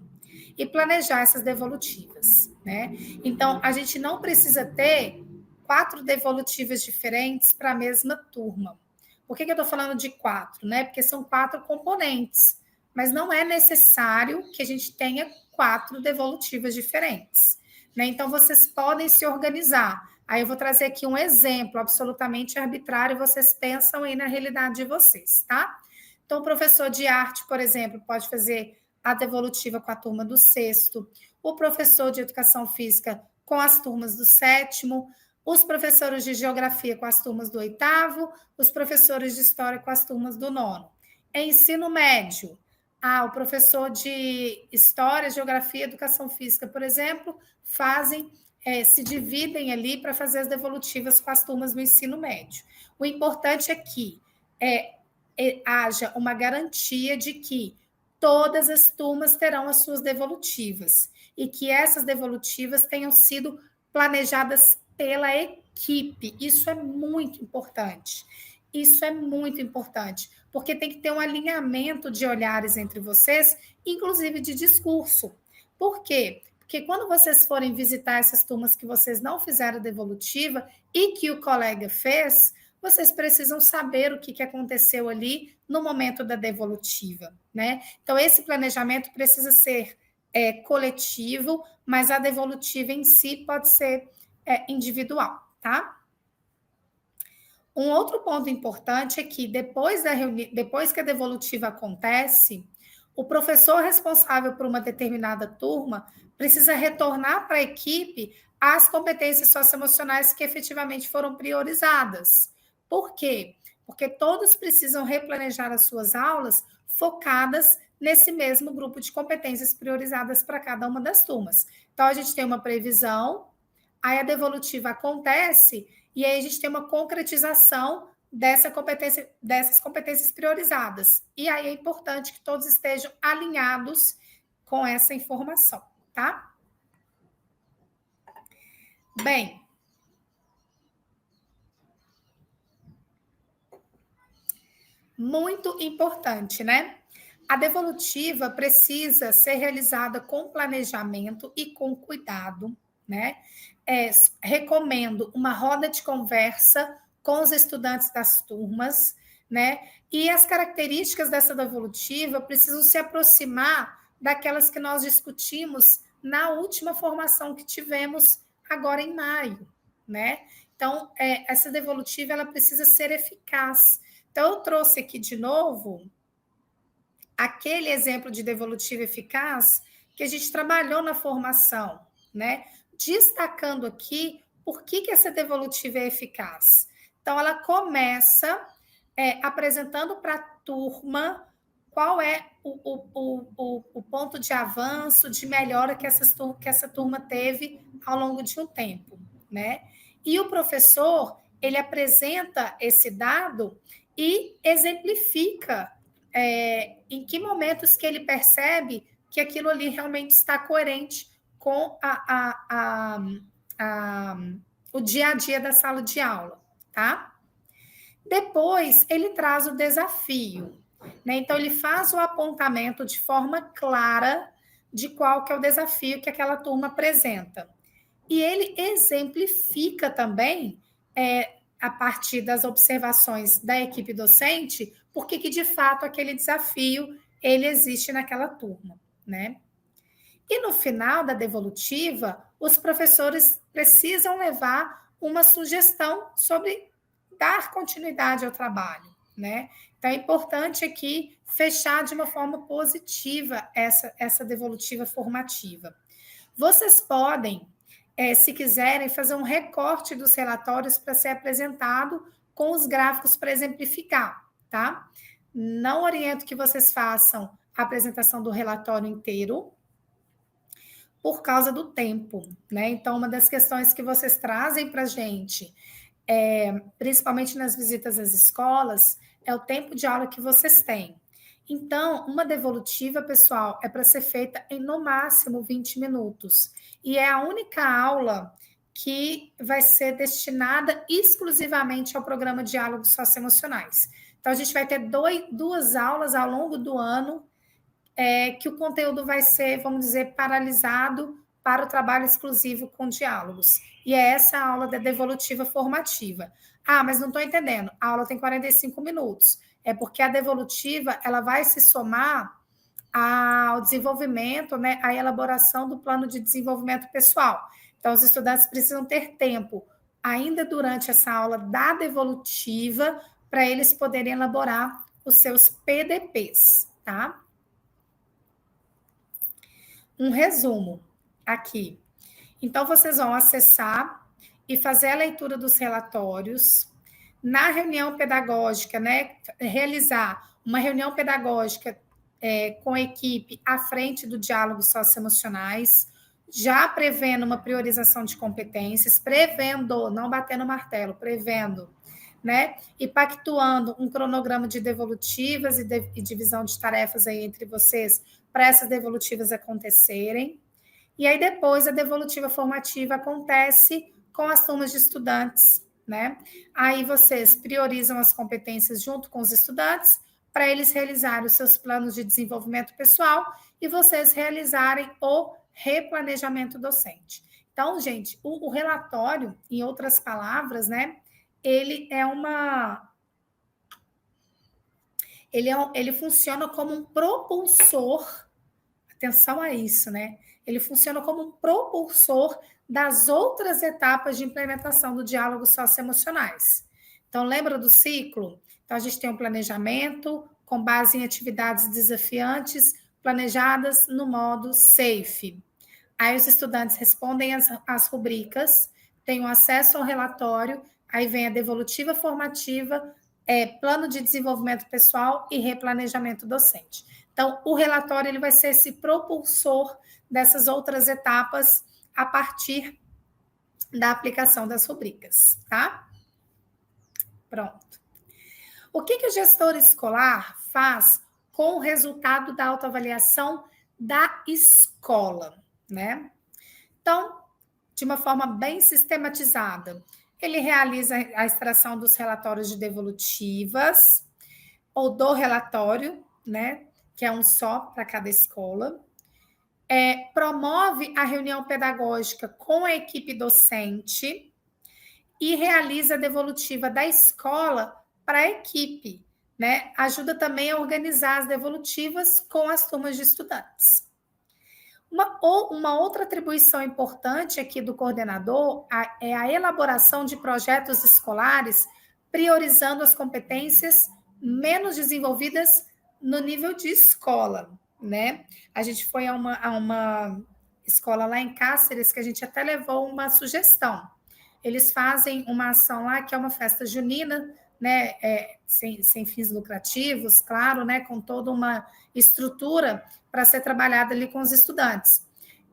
e planejar essas devolutivas, né? Então, a gente não precisa ter 4 devolutivas diferentes para a mesma turma. Por que eu estou falando de 4, né? Porque são 4 componentes, mas não é necessário que a gente tenha 4 devolutivas diferentes, né? Então, vocês podem se organizar. Aí eu vou trazer aqui um exemplo absolutamente arbitrário, vocês pensam aí na realidade de vocês, tá? Então, o professor de arte, por exemplo, pode fazer a devolutiva com a turma do 6º, o professor de educação física com as turmas do 7º, os professores de geografia com as turmas do 8º, os professores de história com as turmas do 9º. Em ensino médio, o professor de história, geografia, educação física, por exemplo, se dividem ali para fazer as devolutivas com as turmas do ensino médio. O importante é que haja uma garantia de que todas as turmas terão as suas devolutivas e que essas devolutivas tenham sido planejadas pela equipe. Isso é muito importante. Isso é muito importante, porque tem que ter um alinhamento de olhares entre vocês, inclusive de discurso. Por quê? Porque quando vocês forem visitar essas turmas que vocês não fizeram devolutiva e que o colega fez, vocês precisam saber o que aconteceu ali no momento da devolutiva, né? Então, esse planejamento precisa ser coletivo, mas a devolutiva em si pode ser individual, tá? Um outro ponto importante é que depois que a devolutiva acontece, o professor responsável por uma determinada turma precisa retornar para a equipe as competências socioemocionais que efetivamente foram priorizadas. Por quê? Porque todos precisam replanejar as suas aulas focadas nesse mesmo grupo de competências priorizadas para cada uma das turmas. Então, a gente tem uma previsão, aí a devolutiva acontece, e aí a gente tem uma concretização dessas competências priorizadas. E aí é importante que todos estejam alinhados com essa informação, tá? Bem, muito importante, né? A devolutiva precisa ser realizada com planejamento e com cuidado, né? Recomendo uma roda de conversa com os estudantes das turmas, né? E as características dessa devolutiva precisam se aproximar daquelas que nós discutimos na última formação que tivemos agora em maio, né? Então, essa devolutiva ela precisa ser eficaz. Então, eu trouxe aqui de novo aquele exemplo de devolutiva eficaz que a gente trabalhou na formação, né? Destacando aqui por que essa devolutiva é eficaz. Então, ela começa apresentando para a turma qual é o ponto de avanço, de melhora que essa turma teve ao longo de um tempo, né? E o professor, ele apresenta esse dado e exemplifica em que momentos que ele percebe que aquilo ali realmente está coerente com o dia a dia da sala de aula, tá? Depois, ele traz o desafio, né? Então, ele faz o apontamento de forma clara de qual que é o desafio que aquela turma apresenta. E ele exemplifica também, a partir das observações da equipe docente, por que de fato aquele desafio ele existe naquela turma, né? E no final da devolutiva, os professores precisam levar uma sugestão sobre dar continuidade ao trabalho, né? Então é importante aqui fechar de uma forma positiva essa devolutiva formativa. Vocês podem, se quiserem, fazer um recorte dos relatórios para ser apresentado com os gráficos para exemplificar, tá? Não oriento que vocês façam a apresentação do relatório inteiro, por causa do tempo, né? Então, uma das questões que vocês trazem para a gente, principalmente nas visitas às escolas, é o tempo de aula que vocês têm. Então, uma devolutiva, pessoal, é para ser feita em, no máximo, 20 minutos. E é a única aula que vai ser destinada exclusivamente ao programa Diálogos Socioemocionais. Então, a gente vai ter duas aulas ao longo do ano, que o conteúdo vai ser, vamos dizer, paralisado para o trabalho exclusivo com diálogos. E é essa a aula da devolutiva formativa. Ah, mas não estou entendendo. A aula tem 45 minutos. É porque a devolutiva ela vai se somar ao desenvolvimento, né, à elaboração do plano de desenvolvimento pessoal. Então, os estudantes precisam ter tempo, ainda durante essa aula da devolutiva, para eles poderem elaborar os seus PDPs, tá? Um resumo aqui. Então, vocês vão acessar e fazer a leitura dos relatórios. Na reunião pedagógica, né, realizar uma reunião pedagógica com a equipe à frente do diálogo socioemocionais, já prevendo uma priorização de competências, prevendo, não batendo martelo, prevendo, né, e pactuando um cronograma de devolutivas e divisão de tarefas aí entre vocês para essas devolutivas acontecerem. E aí depois a devolutiva formativa acontece com as turmas de estudantes, né? Aí vocês priorizam as competências junto com os estudantes para eles realizarem os seus planos de desenvolvimento pessoal e vocês realizarem o replanejamento docente. Então, gente, o relatório, em outras palavras, né, ele funciona como um propulsor, atenção a isso, né? Ele funciona como um propulsor das outras etapas de implementação do diálogo socioemocionais. Então, lembra do ciclo? Então, a gente tem um planejamento com base em atividades desafiantes, planejadas no modo SAFE. Aí os estudantes respondem as rubricas, têm o acesso ao relatório, aí vem a devolutiva formativa, plano de desenvolvimento pessoal e replanejamento docente. Então, o relatório ele vai ser esse propulsor dessas outras etapas a partir da aplicação das rubricas, tá? Pronto. O que o gestor escolar faz com o resultado da autoavaliação da escola, né? Então, de uma forma bem sistematizada, ele realiza a extração dos relatórios de devolutivas ou do relatório, né? Que é um só para cada escola. Promove a reunião pedagógica com a equipe docente e realiza a devolutiva da escola para a equipe, né? Ajuda também a organizar as devolutivas com as turmas de estudantes. Uma outra atribuição importante aqui do coordenador é a elaboração de projetos escolares, priorizando as competências menos desenvolvidas no nível de escola, né? A gente foi a uma escola lá em Cáceres que a gente até levou uma sugestão. Eles fazem uma ação lá que é uma festa junina, né? Sem fins lucrativos, claro, né? Com toda uma estrutura para ser trabalhada ali com os estudantes.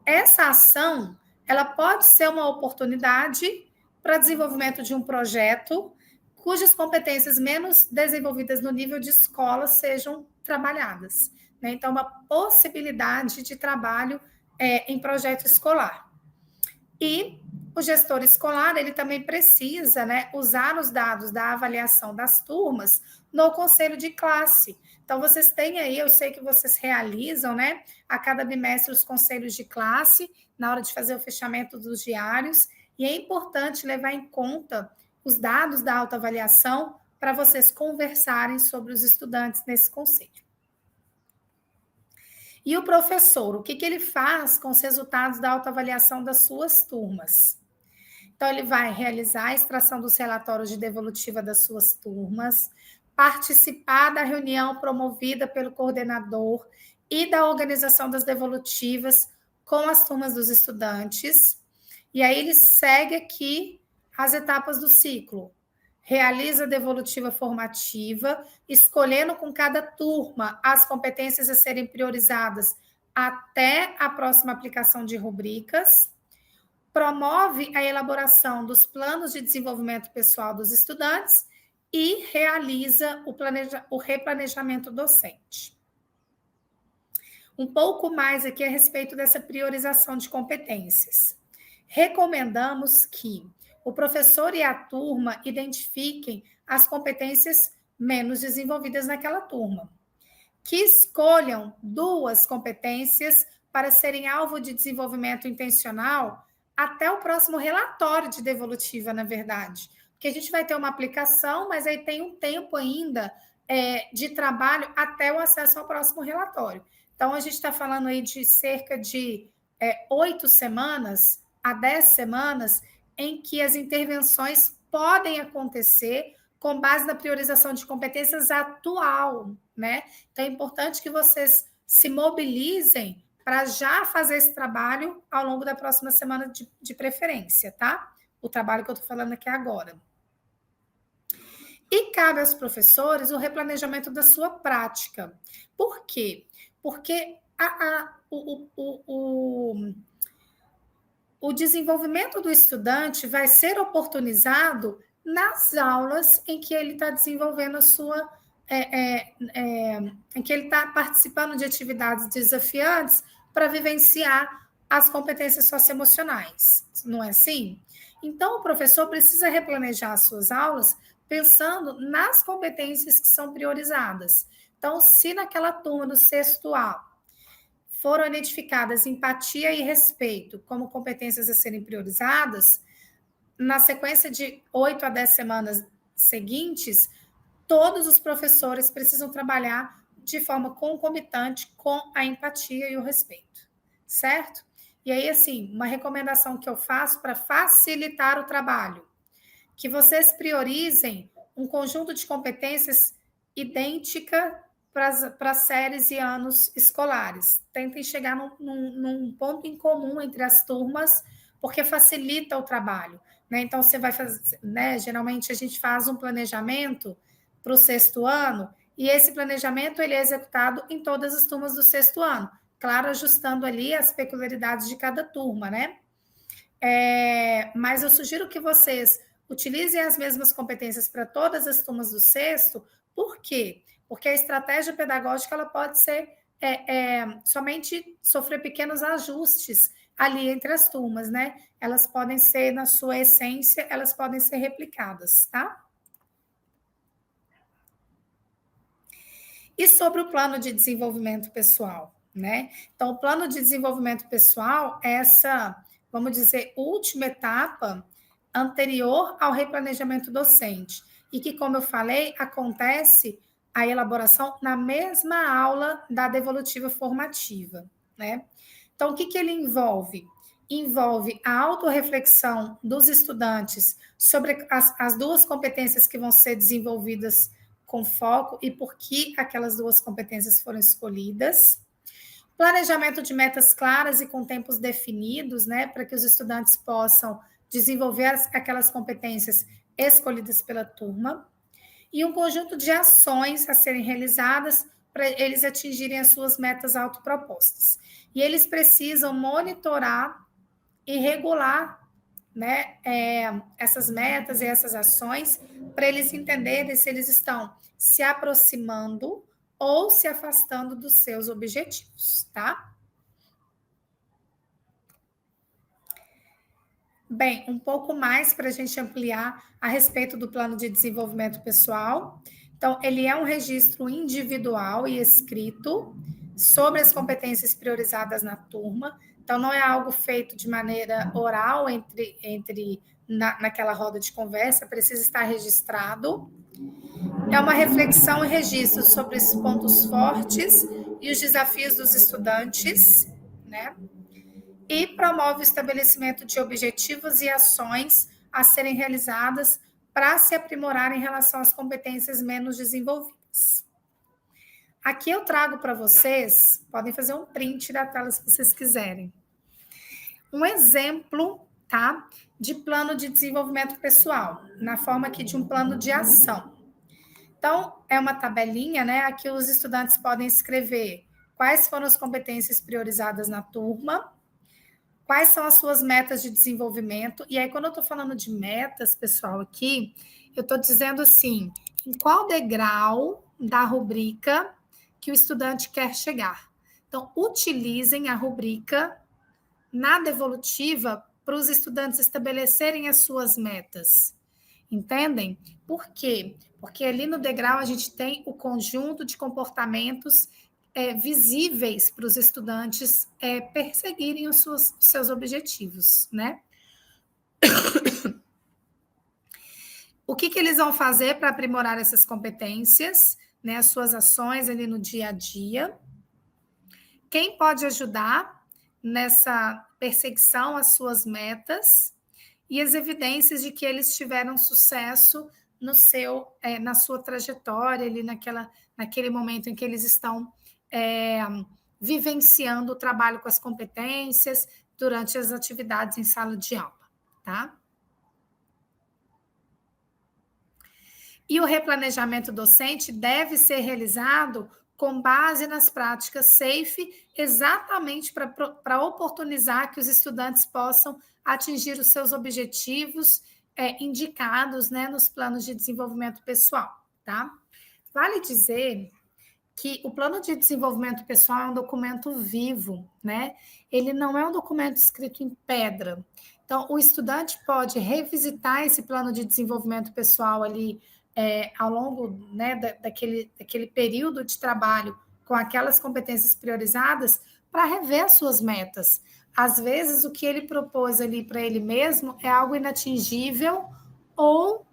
Essa ação, ela pode ser uma oportunidade para desenvolvimento de um projeto cujas competências menos desenvolvidas no nível de escola sejam trabalhadas, né? Então, uma possibilidade de trabalho em projeto escolar. E o gestor escolar, ele também precisa, né, usar os dados da avaliação das turmas no conselho de classe. Então, vocês têm aí, eu sei que vocês realizam, né, a cada bimestre os conselhos de classe, na hora de fazer o fechamento dos diários, e é importante levar em conta os dados da autoavaliação para vocês conversarem sobre os estudantes nesse conselho. E o professor, o que ele faz com os resultados da autoavaliação das suas turmas? Então, ele vai realizar a extração dos relatórios de devolutiva das suas turmas, participar da reunião promovida pelo coordenador e da organização das devolutivas com as turmas dos estudantes. E aí ele segue aqui as etapas do ciclo. Realiza a devolutiva formativa, escolhendo com cada turma as competências a serem priorizadas até a próxima aplicação de rubricas. Promove a elaboração dos planos de desenvolvimento pessoal dos estudantes e realiza o replanejamento docente. Um pouco mais aqui a respeito dessa priorização de competências. Recomendamos que o professor e a turma identifiquem as competências menos desenvolvidas naquela turma, que escolham 2 competências para serem alvo de desenvolvimento intencional até o próximo relatório de devolutiva, na verdade. Porque a gente vai ter uma aplicação, mas aí tem um tempo ainda de trabalho até o acesso ao próximo relatório. Então, a gente está falando aí de cerca de 8 semanas a 10 semanas em que as intervenções podem acontecer com base na priorização de competências atual, né? Então, é importante que vocês se mobilizem para já fazer esse trabalho ao longo da próxima semana de preferência, tá? O trabalho que eu estou falando aqui agora. E cabe aos professores o replanejamento da sua prática. Por quê? Porque o desenvolvimento do estudante vai ser oportunizado nas aulas em que ele está desenvolvendo a sua... em que ele está participando de atividades desafiantes para vivenciar as competências socioemocionais. Não é assim? Então, o professor precisa replanejar as suas aulas pensando nas competências que são priorizadas. Então, se naquela turma do 6º A foram identificadas empatia e respeito como competências a serem priorizadas, na sequência de 8 a 10 semanas seguintes, todos os professores precisam trabalhar de forma concomitante com a empatia e o respeito, certo? E aí, assim, uma recomendação que eu faço para facilitar o trabalho, que vocês priorizem um conjunto de competências idêntica para as séries e anos escolares. Tentem chegar num ponto em comum entre as turmas, porque facilita o trabalho. Né? Então, você vai fazer, né? Geralmente a gente faz um planejamento para o sexto ano, e esse planejamento ele é executado em todas as turmas do sexto ano, claro, ajustando ali as peculiaridades de cada turma, né? Mas eu sugiro que vocês utilizem as mesmas competências para todas as turmas do sexto. Por quê? Porque a estratégia pedagógica ela pode ser somente sofrer pequenos ajustes ali entre as turmas, né? Elas podem ser, na sua essência, elas podem ser replicadas, tá? E sobre o plano de desenvolvimento pessoal, né? Então, o plano de desenvolvimento pessoal é essa, vamos dizer, última etapa anterior ao replanejamento docente. E que, como eu falei, acontece a elaboração na mesma aula da devolutiva formativa, né? Então, o que ele envolve? Envolve a autorreflexão dos estudantes sobre as duas competências que vão ser desenvolvidas com foco e por que aquelas duas competências foram escolhidas. Planejamento de metas claras e com tempos definidos, né, para que os estudantes possam desenvolver aquelas competências escolhidas pela turma. E um conjunto de ações a serem realizadas para eles atingirem as suas metas autopropostas. E eles precisam monitorar e regular, né, essas metas e essas ações para eles entenderem se eles estão se aproximando ou se afastando dos seus objetivos, tá? Bem, um pouco mais para a gente ampliar a respeito do plano de desenvolvimento pessoal. Então, ele é um registro individual e escrito sobre as competências priorizadas na turma. Então, não é algo feito de maneira oral naquela roda de conversa, precisa estar registrado. É uma reflexão e registro sobre os pontos fortes e os desafios dos estudantes, né? E promove o estabelecimento de objetivos e ações a serem realizadas para se aprimorar em relação às competências menos desenvolvidas. Aqui eu trago para vocês, podem fazer um print da tela se vocês quiserem, um exemplo, tá, de plano de desenvolvimento pessoal, na forma aqui de um plano de ação. Então, é uma tabelinha, né? Aqui os estudantes podem escrever quais foram as competências priorizadas na turma, quais são as suas metas de desenvolvimento. E aí, quando eu estou falando de metas, pessoal, aqui, eu estou dizendo assim, em qual degrau da rubrica que o estudante quer chegar. Então, utilizem a rubrica na devolutiva para os estudantes estabelecerem as suas metas. Entendem? Por quê? Porque ali no degrau a gente tem o conjunto de comportamentos visíveis para os estudantes perseguirem os seus objetivos, né? O que eles vão fazer para aprimorar essas competências, né? As suas ações ali no dia a dia. Quem pode ajudar nessa perseguição às suas metas e as evidências de que eles tiveram sucesso na sua trajetória, ali naquele momento em que eles estão vivenciando o trabalho com as competências durante as atividades em sala de aula, tá? E o replanejamento docente deve ser realizado com base nas práticas SAFE, exatamente para oportunizar que os estudantes possam atingir os seus objetivos indicados, né, nos planos de desenvolvimento pessoal, tá? Vale dizer que o plano de desenvolvimento pessoal é um documento vivo, né? Ele não é um documento escrito em pedra. Então, o estudante pode revisitar esse plano de desenvolvimento pessoal ali ao longo, né, daquele período de trabalho com aquelas competências priorizadas para rever as suas metas. Às vezes, o que ele propôs ali para ele mesmo é algo inatingível ou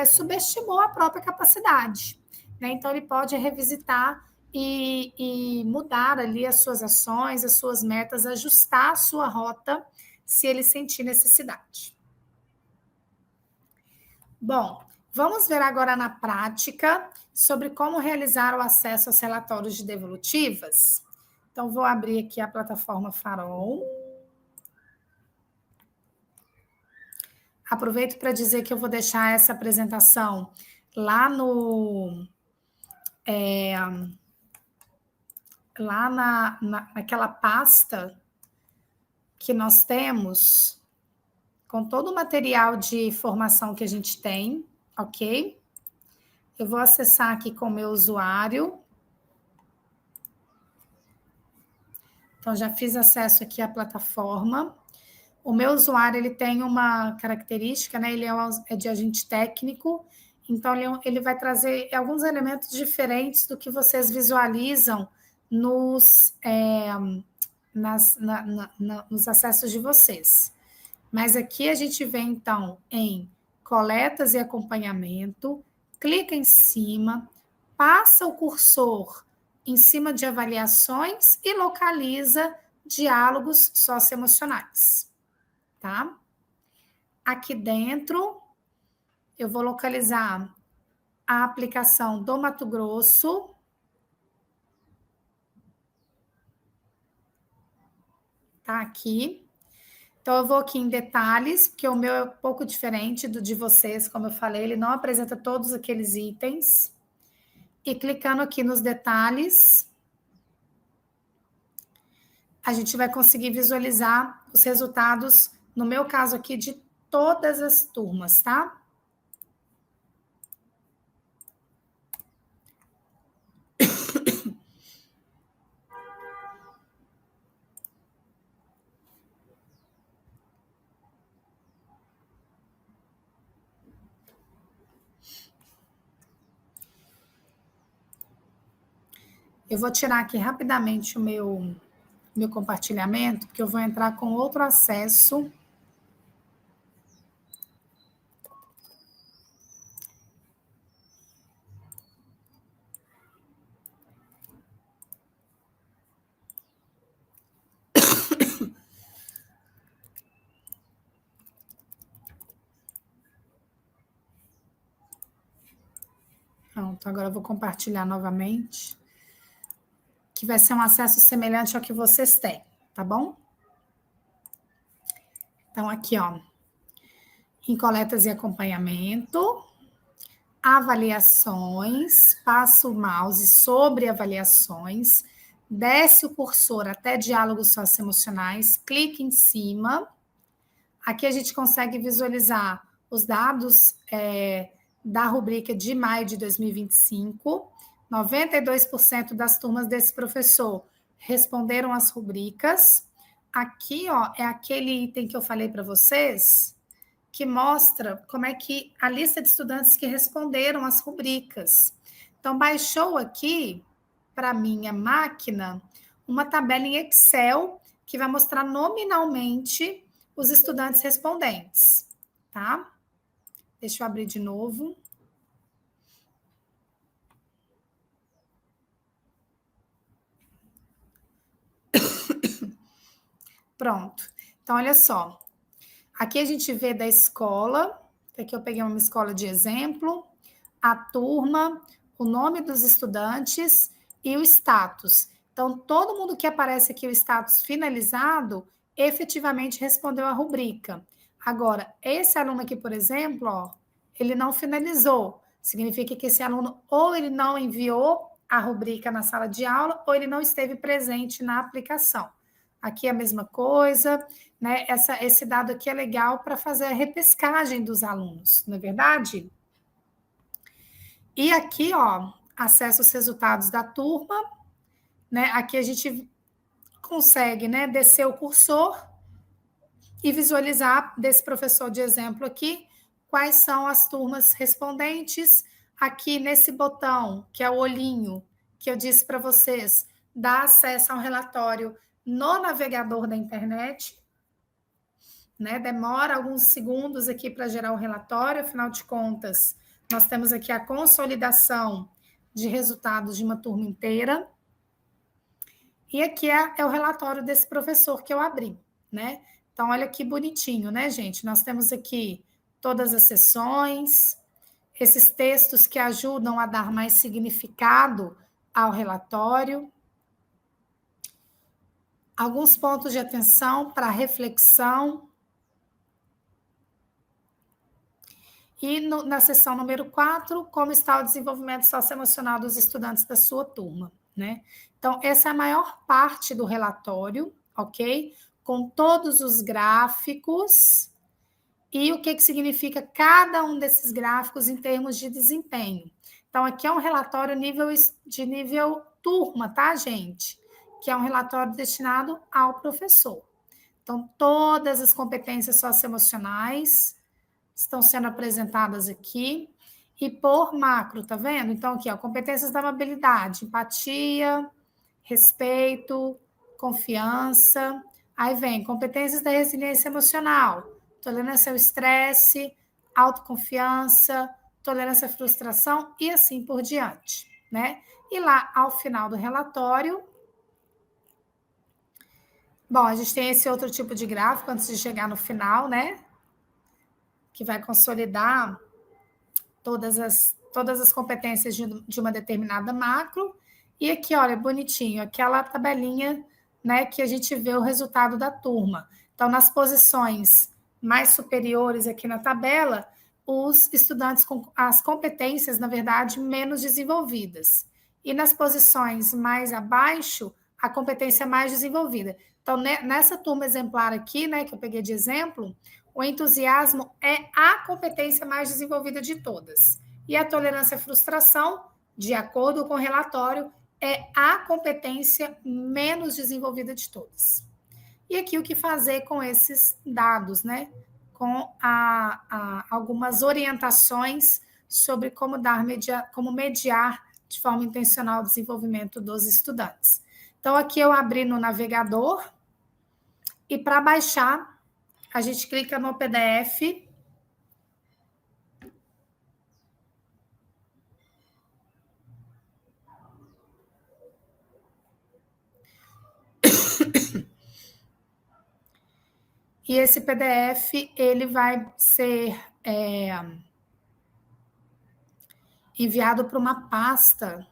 subestimou a própria capacidade, né? Então, ele pode revisitar e mudar ali as suas ações, as suas metas, ajustar a sua rota, se ele sentir necessidade. Bom, vamos ver agora na prática sobre como realizar o acesso aos relatórios de devolutivas. Então, vou abrir aqui a plataforma Farol. Aproveito para dizer que eu vou deixar essa apresentação lá naquela pasta que nós temos com todo o material de formação que a gente tem, ok? Eu vou acessar aqui com o meu usuário. Então, já fiz acesso aqui à plataforma. O meu usuário, ele tem uma característica, né? Ele é de agente técnico, então ele vai trazer alguns elementos diferentes do que vocês visualizam nos acessos de vocês. Mas aqui a gente vem, então, em coletas e acompanhamento, clica em cima, passa o cursor em cima de avaliações e localiza diálogos socioemocionais, tá? Aqui dentro, eu vou localizar a aplicação do Mato Grosso. Tá aqui. Então, eu vou aqui em detalhes, porque o meu é um pouco diferente do de vocês, como eu falei, ele não apresenta todos aqueles itens. E clicando aqui nos detalhes, a gente vai conseguir visualizar os resultados, no meu caso aqui, de todas as turmas, tá? Eu vou tirar aqui rapidamente o meu compartilhamento, porque eu vou entrar com outro acesso. Pronto, agora eu vou compartilhar novamente, que vai ser um acesso semelhante ao que vocês têm, tá bom? Então, aqui, ó, em coletas e acompanhamento, avaliações, passa o mouse sobre avaliações, desce o cursor até diálogos socioemocionais, clica em cima. Aqui a gente consegue visualizar os dados da rubrica de maio de 2025. 92% das turmas desse professor responderam as rubricas. Aqui, ó, é aquele item que eu falei para vocês, que mostra como é que a lista de estudantes que responderam as rubricas. Então, baixou aqui para minha máquina uma tabela em Excel que vai mostrar nominalmente os estudantes respondentes, tá? Deixa eu abrir de novo. Pronto. Então, olha só. Aqui a gente vê da escola, aqui eu peguei uma escola de exemplo, a turma, o nome dos estudantes e o status. Então, todo mundo que aparece aqui o status finalizado, efetivamente respondeu a rubrica. Agora, esse aluno aqui, por exemplo, ó, ele não finalizou. Significa que esse aluno ou ele não enviou a rubrica na sala de aula ou ele não esteve presente na aplicação. Aqui é a mesma coisa, né? Esse dado aqui é legal para fazer a repescagem dos alunos, não é verdade? E aqui, ó, acessa os resultados da turma, né? Aqui a gente consegue, né, descer o cursor e visualizar desse professor de exemplo aqui quais são as turmas respondentes. Aqui nesse botão, que é o olhinho, que eu disse para vocês, dá acesso ao relatório no navegador da internet, né? Demora alguns segundos aqui para gerar o relatório, afinal de contas, nós temos aqui a consolidação de resultados de uma turma inteira. E aqui é o relatório desse professor que eu abri, né? Então, olha que bonitinho, né, gente? Nós temos aqui todas as sessões, esses textos que ajudam a dar mais significado ao relatório, alguns pontos de atenção para reflexão. E na seção número 4, como está o desenvolvimento socioemocional dos estudantes da sua turma, né? Então, essa é a maior parte do relatório, ok? Com todos os gráficos e o que significa cada um desses gráficos em termos de desempenho. Então, aqui é um relatório de nível turma, tá, gente? Que é um relatório destinado ao professor. Então, todas as competências socioemocionais estão sendo apresentadas aqui, e por macro, tá vendo? Então, aqui, ó, competências da amabilidade, empatia, respeito, confiança. Aí vem competências da resiliência emocional, tolerância ao estresse, autoconfiança, tolerância à frustração e assim por diante, né? E lá, ao final do relatório, bom, a gente tem esse outro tipo de gráfico antes de chegar no final, né? Que vai consolidar todas as competências de uma determinada macro. E aqui, olha, bonitinho, aquela tabelinha, né, que a gente vê o resultado da turma. Então, nas posições mais superiores aqui na tabela, os estudantes com as competências, na verdade, menos desenvolvidas. E nas posições mais abaixo, a competência mais desenvolvida. Então, nessa turma exemplar aqui, né, que eu peguei de exemplo, o entusiasmo é a competência mais desenvolvida de todas. E a tolerância à frustração, de acordo com o relatório, é a competência menos desenvolvida de todas. E aqui o que fazer com esses dados, né? Com algumas orientações sobre como mediar de forma intencional o desenvolvimento dos estudantes. Então, aqui eu abri no navegador e para baixar, a gente clica no PDF. E esse PDF, ele vai ser enviado para uma pasta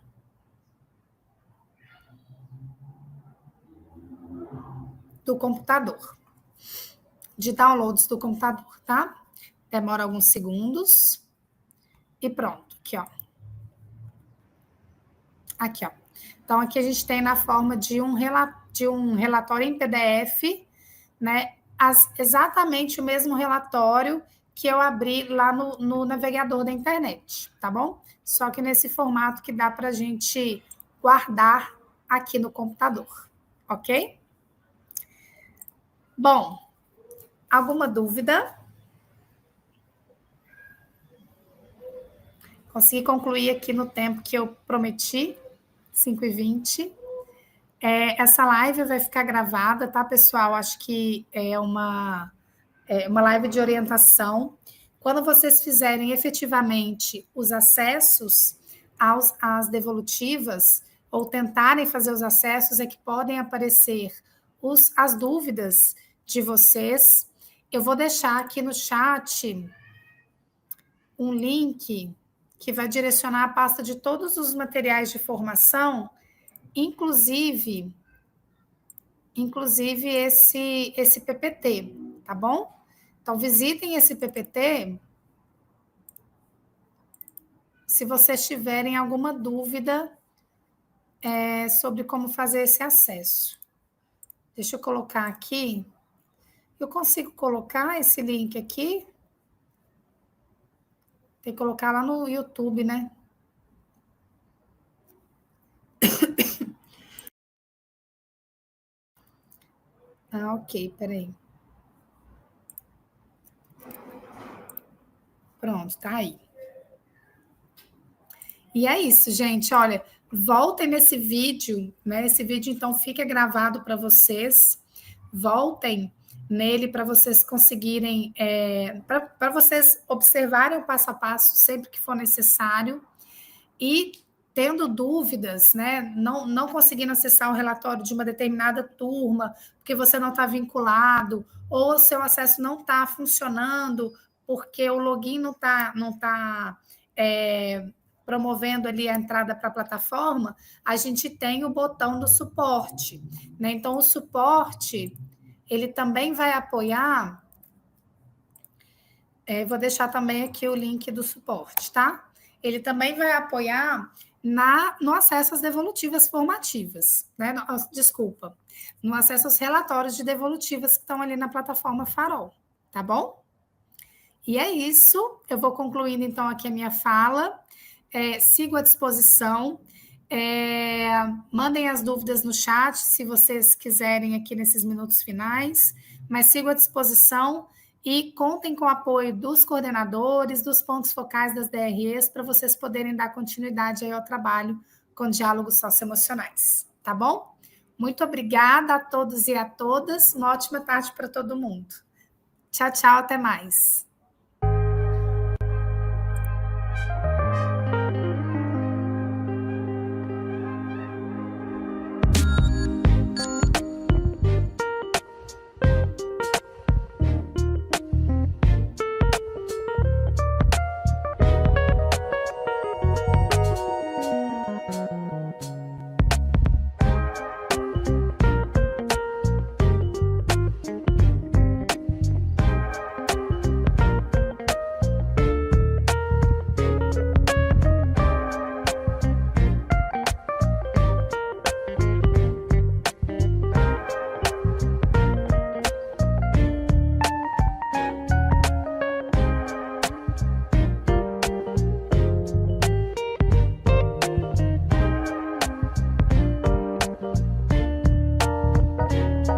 do computador, de downloads do computador, tá? Demora alguns segundos. E pronto, aqui, ó. Aqui, ó. Então, aqui a gente tem na forma de um relatório em PDF, né? Exatamente o mesmo relatório que eu abri lá no navegador da internet, tá bom? Só que nesse formato que dá para a gente guardar aqui no computador, ok? Bom, alguma dúvida? Consegui concluir aqui no tempo que eu prometi, 5h20. Essa live vai ficar gravada, tá, pessoal? Acho que é uma live de orientação. Quando vocês fizerem efetivamente os acessos às devolutivas, ou tentarem fazer os acessos, é que podem aparecer as dúvidas de vocês. Eu vou deixar aqui no chat um link que vai direcionar a pasta de todos os materiais de formação, inclusive esse PPT, tá bom? Então, visitem esse PPT se vocês tiverem alguma dúvida sobre como fazer esse acesso. Deixa eu colocar aqui. Eu consigo colocar esse link aqui? Tem que colocar lá no YouTube, né? Ah, ok, peraí. Pronto, tá aí. E é isso, gente. Olha, voltem nesse vídeo, né? Esse vídeo, então, fica gravado para vocês. Voltem nele para vocês conseguirem, para vocês observarem o passo a passo sempre que for necessário. E tendo dúvidas, né? Não conseguindo acessar o relatório de uma determinada turma, porque você não está vinculado, ou o seu acesso não está funcionando, porque o login não tá promovendo ali a entrada para a plataforma, a gente tem o botão do suporte, né? Então, o suporte, ele também vai apoiar, vou deixar também aqui o link do suporte, tá? Ele também vai apoiar no acesso às devolutivas formativas, né? Desculpa, no acesso aos relatórios de devolutivas que estão ali na plataforma Farol, tá bom? E é isso, eu vou concluindo então aqui a minha fala, sigo à disposição, mandem as dúvidas no chat, se vocês quiserem aqui nesses minutos finais, mas sigo à disposição e contem com o apoio dos coordenadores, dos pontos focais das DREs, para vocês poderem dar continuidade aí ao trabalho com diálogos socioemocionais, tá bom? Muito obrigada a todos e a todas, uma ótima tarde para todo mundo. Tchau, tchau, até mais.